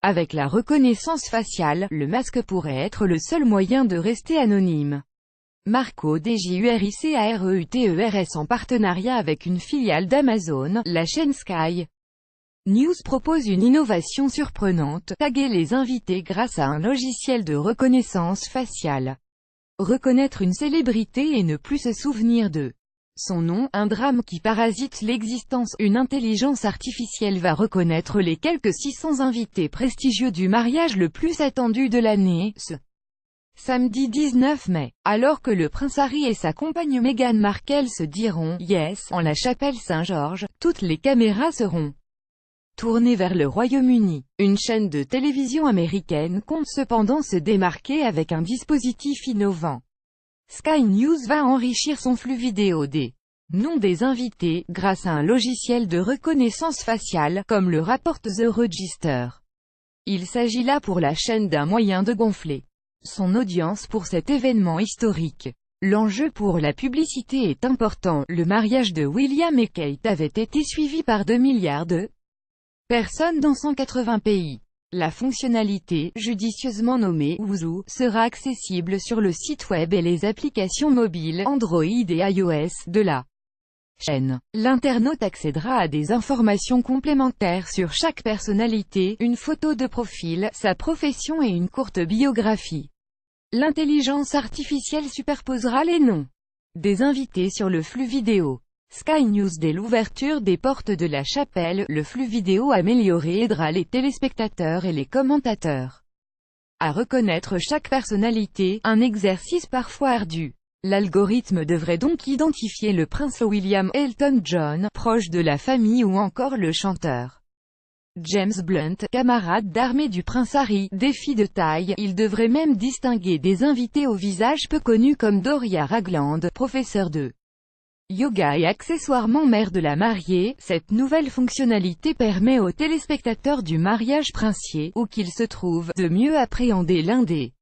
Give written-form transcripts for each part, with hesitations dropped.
Avec la reconnaissance faciale, le masque pourrait être le seul moyen de rester anonyme. Marco DJURICAREUTERS en partenariat avec une filiale d'Amazon, la chaîne Sky News propose une innovation surprenante, taguer les invités grâce à un logiciel de reconnaissance faciale. Reconnaître une célébrité et ne plus se souvenir de son nom, un drame qui parasite l'existence. Une intelligence artificielle va reconnaître les quelques 600 invités prestigieux du mariage le plus attendu de l'année, ce samedi 19 mai. Alors que le prince Harry et sa compagne Meghan Markle se diront « Yes » en la chapelle Saint-Georges, toutes les caméras seront tournées vers le Royaume-Uni. Une chaîne de télévision américaine compte cependant se démarquer avec un dispositif innovant. Sky News va enrichir son flux vidéo des noms des invités, grâce à un logiciel de reconnaissance faciale, comme le rapporte The Register. Il s'agit là pour la chaîne d'un moyen de gonfler son audience pour cet événement historique. L'enjeu pour la publicité est important. Le mariage de William et Kate avait été suivi par 2 milliards de personnes dans 180 pays. La fonctionnalité, judicieusement nommée « Wuzu », sera accessible sur le site web et les applications mobiles, Android et iOS, de la chaîne. L'internaute accédera à des informations complémentaires sur chaque personnalité, une photo de profil, sa profession et une courte biographie. L'intelligence artificielle superposera les noms des invités sur le flux vidéo. Sky News. Dès l'ouverture des portes de la chapelle, le flux vidéo amélioré aidera les téléspectateurs et les commentateurs à reconnaître chaque personnalité, un exercice parfois ardu. L'algorithme devrait donc identifier le prince William Elton John, proche de la famille, ou encore le chanteur James Blunt, camarade d'armée du prince Harry. Défi de taille, il devrait même distinguer des invités au visage peu connus comme Doria Ragland, professeur de yoga et accessoirement mère de la mariée. Cette nouvelle fonctionnalité permet aux téléspectateurs du mariage princier, où qu'ils se trouvent, de mieux appréhender l'un des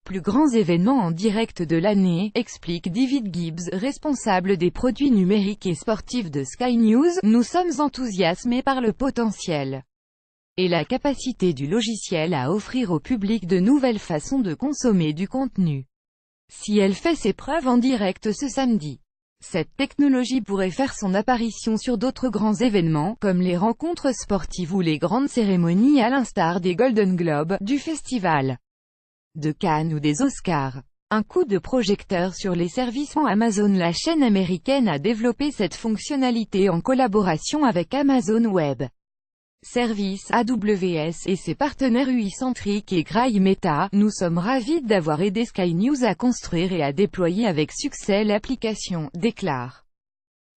plus grands événements en direct de l'année, explique David Gibbs, responsable des produits numériques et sportifs de Sky News. Nous sommes enthousiasmés par le potentiel et la capacité du logiciel à offrir au public de nouvelles façons de consommer du contenu. Si elle fait ses preuves en direct ce samedi, cette technologie pourrait faire son apparition sur d'autres grands événements, comme les rencontres sportives ou les grandes cérémonies à l'instar des Golden Globes, du Festival de Cannes ou des Oscars. Un coup de projecteur sur les services en Amazon. La chaîne américaine a développé cette fonctionnalité en collaboration avec Amazon Web Services (AWS) et ses partenaires UI-Centric et Gray Meta. Nous sommes ravis d'avoir aidé Sky News à construire et à déployer avec succès l'application, déclare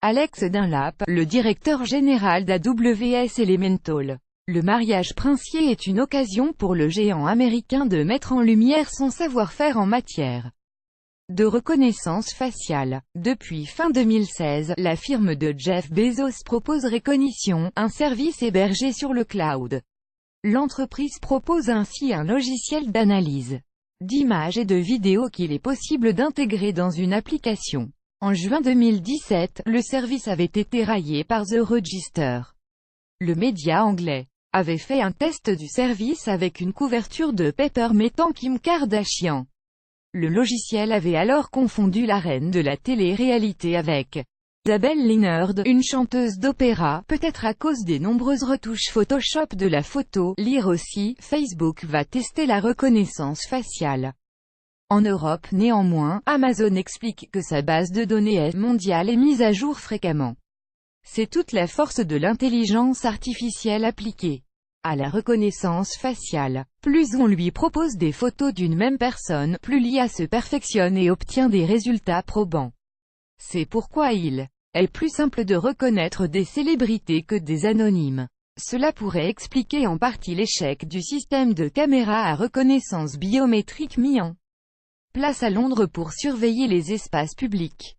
Alex Dunlap, le directeur général d'AWS Elemental. Le mariage princier est une occasion pour le géant américain de mettre en lumière son savoir-faire en matière de reconnaissance faciale. Depuis fin 2016, la firme de Jeff Bezos propose Rekognition, un service hébergé sur le cloud. L'entreprise propose ainsi un logiciel d'analyse d'images et de vidéos qu'il est possible d'intégrer dans une application. En juin 2017, le service avait été raillé par The Register. Le média anglais avait fait un test du service avec une couverture de paper mettant Kim Kardashian. Le logiciel avait alors confondu la reine de la télé-réalité avec Isabelle Linnard, une chanteuse d'opéra, peut-être à cause des nombreuses retouches Photoshop de la photo. Lire aussi, Facebook va tester la reconnaissance faciale en Europe. Néanmoins, Amazon explique que sa base de données est mondiale et mise à jour fréquemment. C'est toute la force de l'intelligence artificielle appliquée à la reconnaissance faciale. Plus on lui propose des photos d'une même personne, plus l'IA se perfectionne et obtient des résultats probants. C'est pourquoi il est plus simple de reconnaître des célébrités que des anonymes. Cela pourrait expliquer en partie l'échec du système de caméra à reconnaissance biométrique mis en place à Londres pour surveiller les espaces publics.